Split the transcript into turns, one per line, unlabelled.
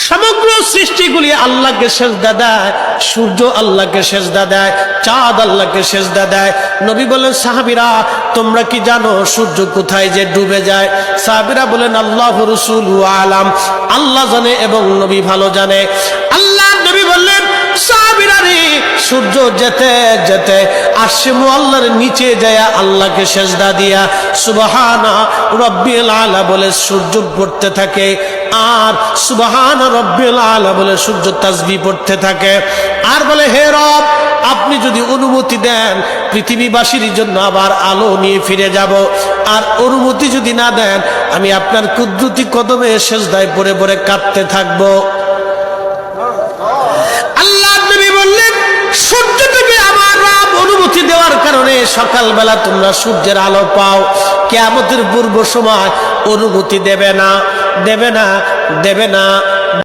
সমগ্র সৃষ্টিগুলি আল্লাহকে সিজদা দেয়, সূর্য আল্লাহকে সিজদা দেয়, চাঁদ আল্লাহকে সিজদা দেয়। নবী বলেন, সাহাবীরা তোমরা কি জানো সূর্য কোথায় যে ডুবে যায়? সাহাবীরা বলেন, আল্লাহ রাসূলু আলাম, আল্লাহ জানে এবং নবী ভালো জানে। আল্লাহ নবী বললেন, সাহাবীরা রে, সূর্য যেতে যেতে আরশে মুআল্লার নিচে যায় আল্লাহকে সিজদা দিয়া সুবহানা রাব্বিল আলা বলে সূর্য পড়তে থাকে, আর সুবহানা রাব্বিল আলা বলে সূর্য তাসবিহ পড়তে থাকে, আর বলে, হে রব, আপনি যদি অনুমতি দেন পৃথিবীবাসীর জন্য আবার আলো নিয়ে ফিরে যাব, আর অনুমতি যদি না দেন আমি আপনার কুদরতি কদমে সিজদায় পড়ে পড়ে কাঁদতে থাকবো। আল্লাহ নবী বললেন, সূর্য থেকে আমার রব অনুমতি দেওয়ার কারণে সকালবেলা তোমরা সূর্যের আলো পাও, কিয়ামতের পূর্ব সময় অনুমতি দেবে না, দেবে না, দেবে না।